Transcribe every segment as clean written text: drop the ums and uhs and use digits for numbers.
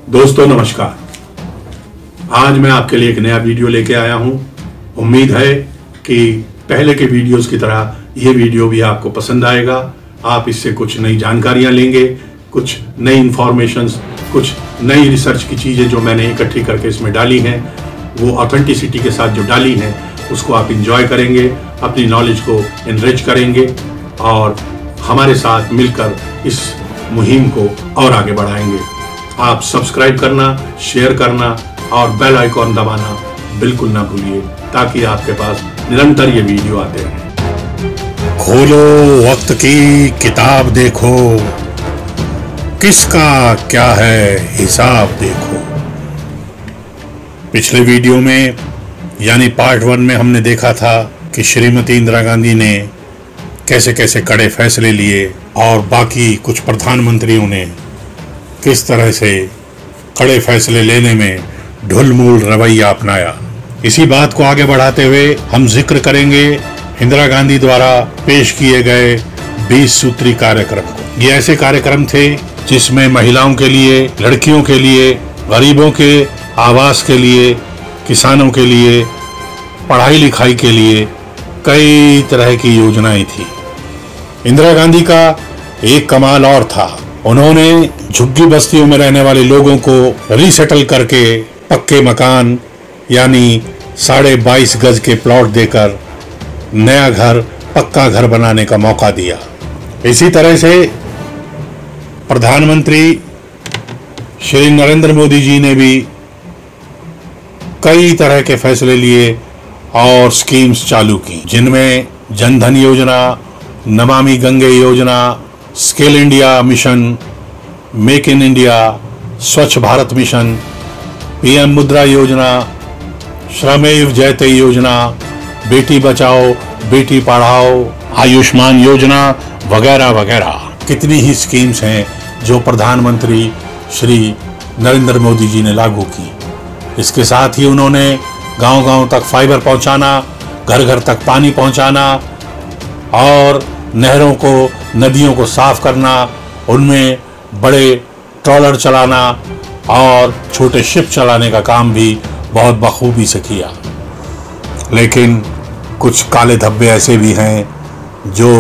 दोस्तों नमस्कार। आज मैं आपके लिए एक नया वीडियो लेके आया हूं। उम्मीद है कि पहले के वीडियोस की तरह ये वीडियो भी आपको पसंद आएगा। आप इससे कुछ नई जानकारियां लेंगे, कुछ नई इंफॉर्मेशंस, कुछ नई रिसर्च की चीज़ें जो मैंने इकट्ठी करके इसमें डाली हैं, वो ऑथेंटिसिटी के साथ जो डाली हैं उसको आप इंजॉय करेंगे, अपनी नॉलेज को एनरिच करेंगे और हमारे साथ मिलकर इस मुहिम को और आगे बढ़ाएंगे। आप सब्सक्राइब करना, शेयर करना और बेल आइकॉन दबाना बिल्कुल ना भूलिए ताकि आपके पास निरंतर ये वीडियो आते रहें। खोलो वक्त की किताब, देखो किसका क्या है हिसाब देखो। पिछले वीडियो में यानी पार्ट 1 में हमने देखा था कि श्रीमती इंदिरा गांधी ने कैसे कैसे कड़े फैसले लिए और बाकी कुछ प्रधानमंत्रियों ने किस तरह से कड़े फैसले लेने में ढुलमुल रवैया अपनाया। इसी बात को आगे बढ़ाते हुए हम जिक्र करेंगे इंदिरा गांधी द्वारा पेश किए गए 20 सूत्री कार्यक्रम को। ये ऐसे कार्यक्रम थे जिसमें महिलाओं के लिए, लड़कियों के लिए, गरीबों के आवास के लिए, किसानों के लिए, पढ़ाई लिखाई के लिए कई तरह की योजनाएं थी। इंदिरा गांधी का एक कमाल और था, उन्होंने झुग्गी बस्तियों में रहने वाले लोगों को रीसेटल करके पक्के मकान यानी 22.5 गज के प्लॉट देकर नया घर, पक्का घर बनाने का मौका दिया। इसी तरह से प्रधानमंत्री श्री नरेंद्र मोदी जी ने भी कई तरह के फैसले लिए और स्कीम्स चालू की, जिनमें जनधन योजना, नमामि गंगे योजना, skill India mission, make in India, स्वच्छ भारत मिशन, पीएम मुद्रा योजना, श्रमेव जयते योजना, बेटी बचाओ बेटी पढ़ाओ, आयुष्मान योजना वगैरह वगैरह। कितनी ही स्कीम्स हैं जो प्रधानमंत्री श्री नरेंद्र मोदी जी ने लागू की। इसके साथ ही उन्होंने गांव-गांव तक फाइबर पहुंचाना, घर घर तक पानी पहुंचाना और नहरों को, नदियों को साफ करना, उनमें बड़े ट्रॉलर चलाना और छोटे शिप चलाने का काम भी बहुत बखूबी से किया। लेकिन कुछ काले धब्बे ऐसे भी हैं जो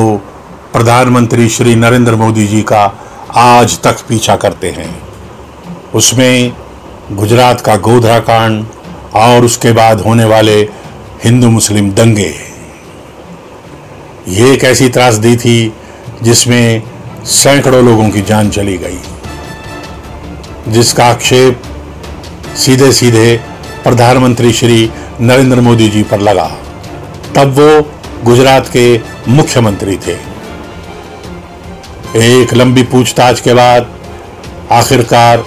प्रधानमंत्री श्री नरेंद्र मोदी जी का आज तक पीछा करते हैं। उसमें गुजरात का गोधरा कांड और उसके बाद होने वाले हिंदू मुस्लिम दंगे, ये एक ऐसी त्रासदी थी जिसमें सैकड़ों लोगों की जान चली गई, जिसका आक्षेप सीधे सीधे प्रधानमंत्री श्री नरेंद्र मोदी जी पर लगा। तब वो गुजरात के मुख्यमंत्री थे। एक लंबी पूछताछ के बाद आखिरकार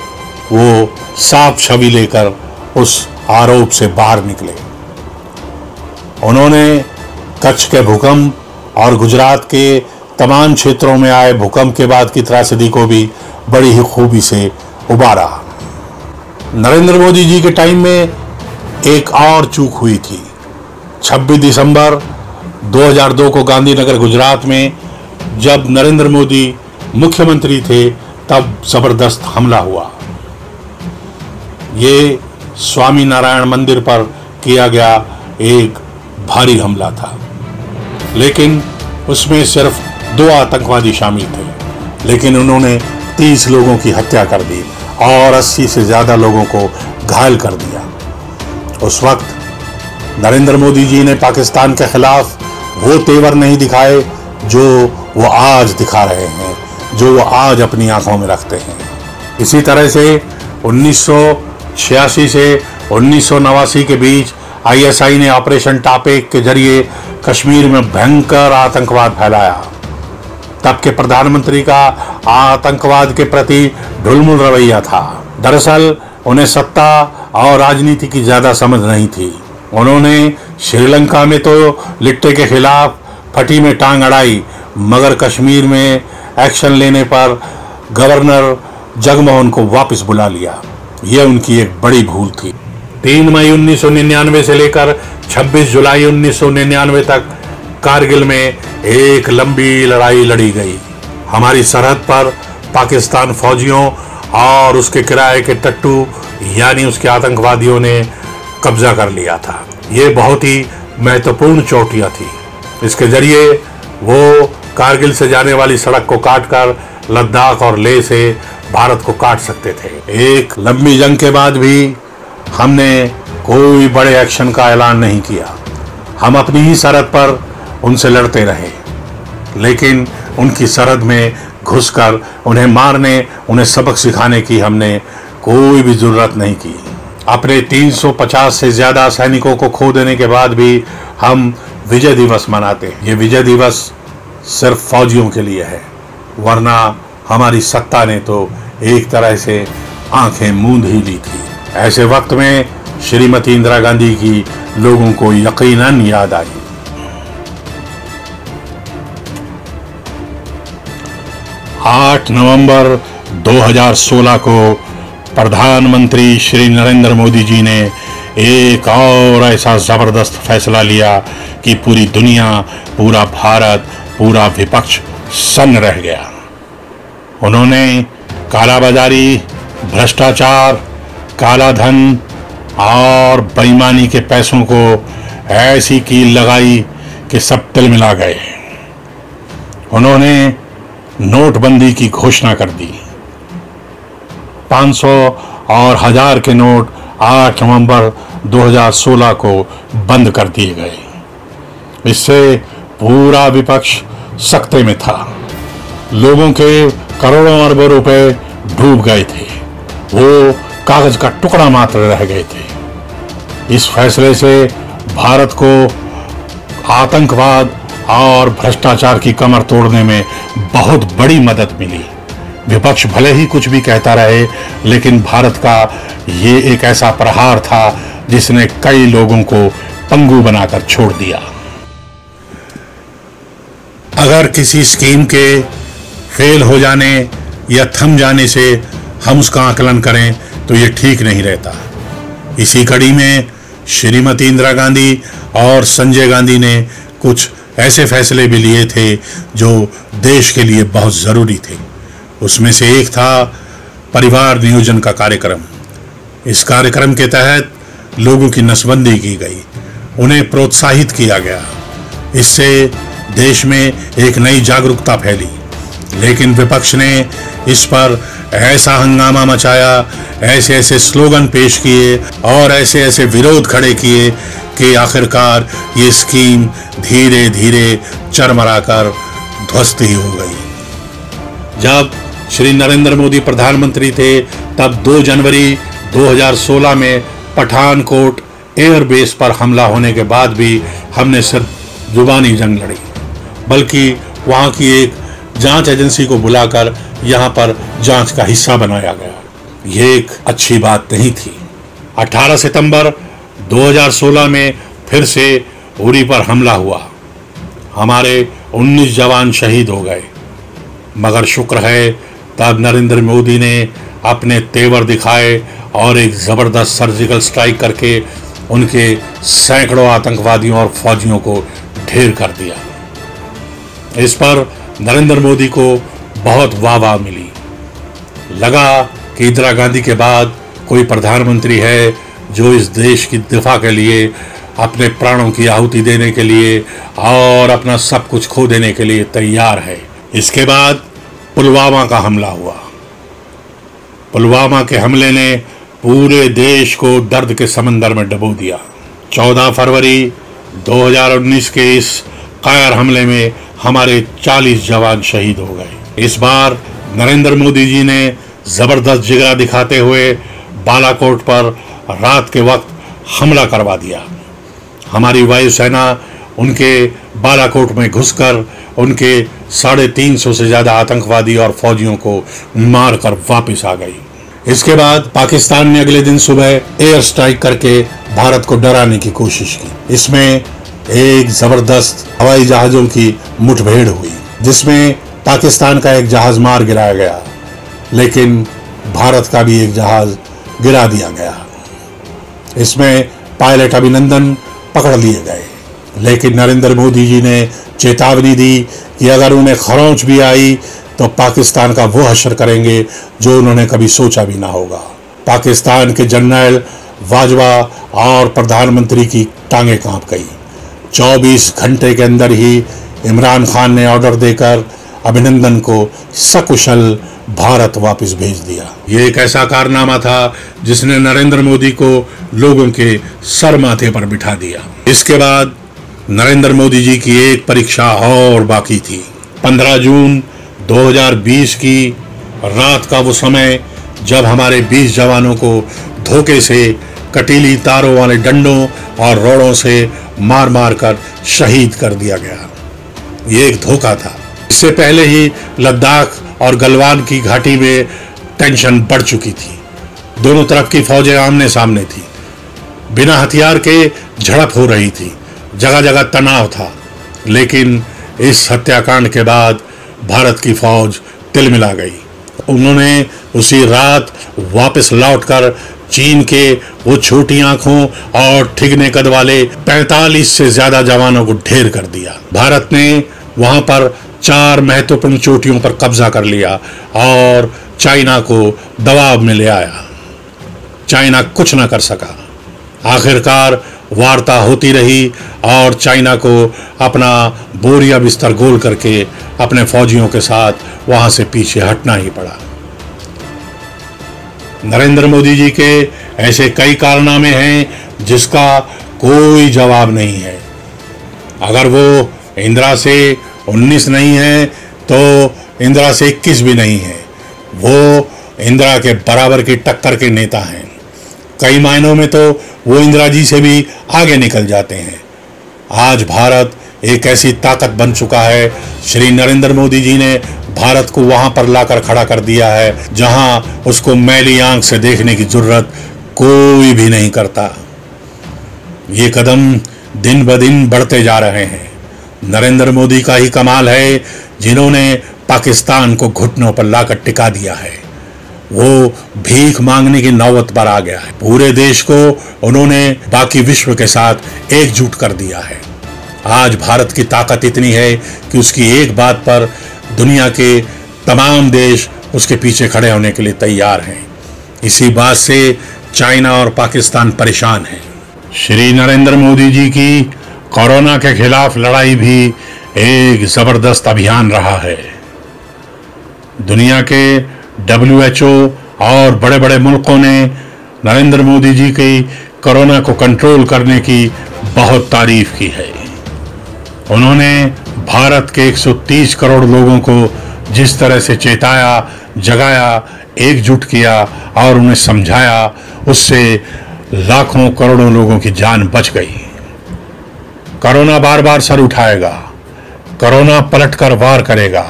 वो साफ छवि लेकर उस आरोप से बाहर निकले। उन्होंने कच्छ के भूकंप और गुजरात के तमाम क्षेत्रों में आए भूकंप के बाद की त्रासदी को भी बड़ी ही खूबी से उबारा। नरेंद्र मोदी जी के टाइम में एक और चूक हुई थी। 26 दिसंबर 2002 को गांधीनगर गुजरात में जब नरेंद्र मोदी मुख्यमंत्री थे तब जबरदस्त हमला हुआ। ये स्वामी नारायण मंदिर पर किया गया एक भारी हमला था, लेकिन उसमें सिर्फ 2 आतंकवादी शामिल थे, लेकिन उन्होंने 30 लोगों की हत्या कर दी और 80 से ज़्यादा लोगों को घायल कर दिया। उस वक्त नरेंद्र मोदी जी ने पाकिस्तान के खिलाफ वो तेवर नहीं दिखाए जो वो आज दिखा रहे हैं, जो वो आज अपनी आंखों में रखते हैं। इसी तरह से 1986 से 1989 के बीच ISI ने ऑपरेशन टापेक के जरिए कश्मीर में भयंकर आतंकवाद फैलाया। तब के प्रधानमंत्री का आतंकवाद के प्रति ढुलमुल रवैया था। दरअसल उन्हें सत्ता और राजनीति की ज्यादा समझ नहीं थी। उन्होंने श्रीलंका में तो लिट्टे के खिलाफ फटी में टांग अड़ाई, मगर कश्मीर में एक्शन लेने पर गवर्नर जगमोहन को वापस बुला लिया। यह उनकी एक बड़ी भूल थी। 3 मई 1999 से लेकर 26 जुलाई 1999 तक कारगिल में एक लंबी लड़ाई लड़ी गई। हमारी सरहद पर पाकिस्तान फौजियों और उसके किराए के टट्टू यानी उसके आतंकवादियों ने कब्जा कर लिया था। ये बहुत ही महत्वपूर्ण चोटियां थी। इसके जरिए वो कारगिल से जाने वाली सड़क को काटकर लद्दाख और लेह से भारत को काट सकते थे। एक लंबी जंग के बाद भी हमने कोई बड़े एक्शन का ऐलान नहीं किया। हम अपनी ही सरहद पर उनसे लड़ते रहे, लेकिन उनकी सरहद में घुसकर उन्हें मारने, उन्हें सबक सिखाने की हमने कोई भी जरूरत नहीं की। अपने 350 से ज्यादा सैनिकों को खो देने के बाद भी हम विजय दिवस मनाते हैं। ये विजय दिवस सिर्फ फौजियों के लिए है, वरना हमारी सत्ता ने तो एक तरह से आंखें मूंद ही ली थी। ऐसे वक्त में श्रीमती इंदिरा गांधी की लोगों को यकीनन याद आई। आठ नवंबर 2016 को प्रधानमंत्री श्री नरेंद्र मोदी जी ने एक और ऐसा जबरदस्त फैसला लिया कि पूरी दुनिया, पूरा भारत, पूरा विपक्ष सन्न रह गया। उन्होंने कालाबाजारी, भ्रष्टाचार, काला धन और बेईमानी के पैसों को ऐसी कील लगाई कि सब तिलमिला गए। उन्होंने नोटबंदी की घोषणा कर दी। 500 और 1000 के नोट 8 नवंबर 2016 को बंद कर दिए गए। इससे पूरा विपक्ष सकते में था। लोगों के करोड़ों अरबों रुपए डूब गए थे, वो कागज का टुकड़ा मात्र रह गए थे। इस फैसले से भारत को आतंकवाद और भ्रष्टाचार की कमर तोड़ने में बहुत बड़ी मदद मिली। विपक्ष भले ही कुछ भी कहता रहे, लेकिन भारत का ये एक ऐसा प्रहार था जिसने कई लोगों को पंगु बनाकर छोड़ दिया। अगर किसी स्कीम के फेल हो जाने या थम जाने से हम उसका आकलन करें तो ये ठीक नहीं रहता। इसी कड़ी में श्रीमती इंदिरा गांधी और संजय गांधी ने कुछ ऐसे फैसले भी लिए थे जो देश के लिए बहुत जरूरी थे। उसमें से एक था परिवार नियोजन का कार्यक्रम। इस कार्यक्रम के तहत लोगों की नसबंदी की गई, उन्हें प्रोत्साहित किया गया। इससे देश में एक नई जागरूकता फैली, लेकिन विपक्ष ने इस पर ऐसा हंगामा मचाया, ऐसे ऐसे स्लोगन पेश किए और ऐसे ऐसे विरोध खड़े किए कि आखिरकार ये स्कीम धीरे धीरे चरमराकर ध्वस्त ही हो गई। जब श्री नरेंद्र मोदी प्रधानमंत्री थे, तब 2 जनवरी 2016 में पठानकोट एयरबेस पर हमला होने के बाद भी हमने सिर्फ जुबानी जंग लड़ी, बल्कि वहां की एक जांच एजेंसी को बुलाकर यहां पर जांच का हिस्सा बनाया गया। ये एक अच्छी बात नहीं थी। 18 सितंबर 2016 में फिर से उरी पर हमला हुआ। हमारे 19 जवान शहीद हो गए, मगर शुक्र है तब नरेंद्र मोदी ने अपने तेवर दिखाए और एक जबरदस्त सर्जिकल स्ट्राइक करके उनके सैकड़ों आतंकवादियों और फौजियों को ढेर कर दिया। इस पर नरेंद्र मोदी को बहुत वाह मिली। लगा कि इंदिरा गांधी के बाद कोई प्रधानमंत्री है जो इस देश की दिफा के लिए, अपने प्राणों की आहुति देने के लिए और अपना सब कुछ खो देने के लिए तैयार है। इसके बाद पुलवामा का हमला हुआ। पुलवामा के हमले ने पूरे देश को दर्द के समंदर में डुबो दिया। 14 फरवरी 2019 के इस कायर हमले में हमारे 40 जवान शहीद हो गए। इस बार नरेंद्र मोदी जी ने जबरदस्त जिगरा दिखाते हुए बालाकोट पर रात के वक्त हमला करवा दिया। हमारी वायुसेना उनके बालाकोट में घुसकर उनके 350 से ज्यादा आतंकवादी और फौजियों को मारकर वापस आ गई। इसके बाद पाकिस्तान ने अगले दिन सुबह एयर स्ट्राइक करके भारत को डराने की कोशिश की। इसमें एक जबरदस्त हवाई जहाजों की मुठभेड़ हुई, जिसमें पाकिस्तान का एक जहाज मार गिराया गया, लेकिन भारत का भी एक जहाज गिरा दिया गया। इसमें पायलट अभिनंदन पकड़ लिए गए, लेकिन नरेंद्र मोदी जी ने चेतावनी दी कि अगर उन्हें खरोंच भी आई तो पाकिस्तान का वो हश्र करेंगे जो उन्होंने कभी सोचा भी ना होगा। पाकिस्तान के जनरल बाजवा और प्रधानमंत्री की टांगें कांप गई। 24 घंटे के अंदर ही इमरान खान ने ऑर्डर देकर अभिनंदन को सकुशल भारत वापस भेज दिया। ये एक ऐसा कारनामा था जिसने नरेंद्र मोदी को लोगों के सर माथे पर बिठा दिया। इसके बाद नरेंद्र मोदी जी की एक परीक्षा और बाकी थी। 15 जून 2020 की रात का वो समय जब हमारे 20 जवानों को धोखे से कटीली तारों वाले डंडों और रोड़ों से मार मार कर शहीद कर दिया गया। ये एक धोखा था। इससे पहले ही लद्दाख और गलवान की घाटी में टेंशन बढ़ चुकी थी। दोनों तरफ की फौजें आमने सामने थी। बिना हथियार के झड़प हो रही थी। जगह जगह तनाव था। लेकिन इस हत्याकांड के बाद भारत की फौज तिलमिला गई। उन्होंने उसी रात वापस लौटकर चीन के वो छोटी आंखों और ठिगने कद वाले 45 से ज्यादा जवानों को ढेर कर दिया। भारत ने वहां पर 4 महत्वपूर्ण चोटियों पर कब्जा कर लिया और चाइना को दबाव में ले आया। चाइना कुछ ना कर सका। आखिरकार वार्ता होती रही और चाइना को अपना बोरिया बिस्तर गोल करके अपने फौजियों के साथ वहां से पीछे हटना ही पड़ा। नरेंद्र मोदी जी के ऐसे कई कारनामे हैं जिसका कोई जवाब नहीं है। अगर वो इंदिरा से 19 नहीं है तो इंदिरा से 21 भी नहीं है। वो इंदिरा के बराबर की टक्कर के नेता हैं। कई मायनों में तो वो इंदिरा जी से भी आगे निकल जाते हैं। आज भारत एक ऐसी ताकत बन चुका है। श्री नरेंद्र मोदी जी ने भारत को वहां पर लाकर खड़ा कर दिया है जहां उसको मैली आंख से देखने की जरूरत कोई भी नहीं करता। ये कदम दिन ब दिन बढ़ते जा रहे हैं। नरेंद्र मोदी का ही कमाल है जिन्होंने पाकिस्तान को घुटनों पर लाकर टिका दिया है। वो भीख मांगने की नौबत पर आ गया है। पूरे देश को उन्होंने बाकी विश्व के साथ एकजुट कर दिया है। आज भारत की ताकत इतनी है कि उसकी एक बात पर दुनिया के तमाम देश उसके पीछे खड़े होने के लिए तैयार हैं। इसी बात से चाइना और पाकिस्तान परेशान हैं। श्री नरेंद्र मोदी जी की कोरोना के खिलाफ लड़ाई भी एक जबरदस्त अभियान रहा है। दुनिया के WHO और बड़े बड़े मुल्कों ने नरेंद्र मोदी जी की कोरोना को कंट्रोल करने की बहुत तारीफ की है। उन्होंने भारत के 130 करोड़ लोगों को जिस तरह से चेताया, जगाया, एकजुट किया और उन्हें समझाया, उससे लाखों करोड़ों लोगों की जान बच गई। कोरोना बार बार सर उठाएगा, कोरोना पलटकर वार करेगा,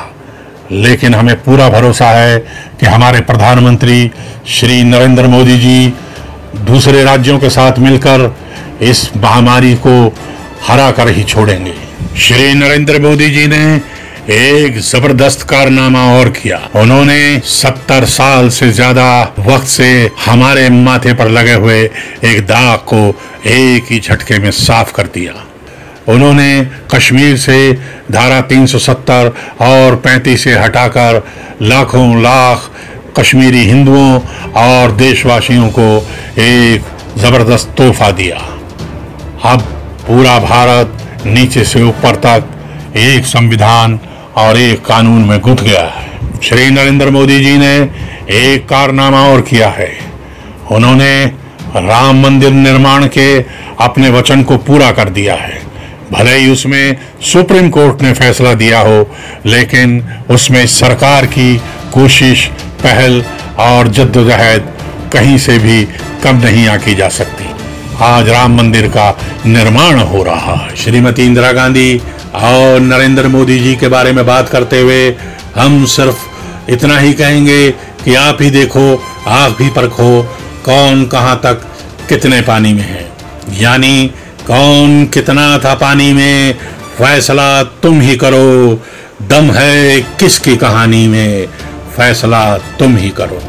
लेकिन हमें पूरा भरोसा है कि हमारे प्रधानमंत्री श्री नरेंद्र मोदी जी दूसरे राज्यों के साथ मिलकर इस महामारी को हरा कर ही छोड़ेंगे। श्री नरेंद्र मोदी जी ने एक जबरदस्त कारनामा और किया। उन्होंने 70 साल से ज्यादा वक्त से हमारे माथे पर लगे हुए एक दाग को एक ही झटके में साफ कर दिया। उन्होंने कश्मीर से धारा 370 और 35 से हटाकर लाखों लाख कश्मीरी हिंदुओं और देशवासियों को एक जबरदस्त तोहफा दिया। अब पूरा भारत नीचे से ऊपर तक एक संविधान और एक कानून में गुंथ गया है। श्री नरेंद्र मोदी जी ने एक कारनामा और किया है। उन्होंने राम मंदिर निर्माण के अपने वचन को पूरा कर दिया है। भले ही उसमें सुप्रीम कोर्ट ने फैसला दिया हो, लेकिन उसमें सरकार की कोशिश, पहल और जद्दोजहद कहीं से भी कम नहीं आकी जा सकती। आज राम मंदिर का निर्माण हो रहा है। श्रीमती इंदिरा गांधी और नरेंद्र मोदी जी के बारे में बात करते हुए हम सिर्फ इतना ही कहेंगे कि आप ही देखो, आप भी परखो, कौन कहां तक कितने पानी में है। यानी कौन कितना था पानी में, फैसला तुम ही करो। दम है किसकी कहानी में, फैसला तुम ही करो।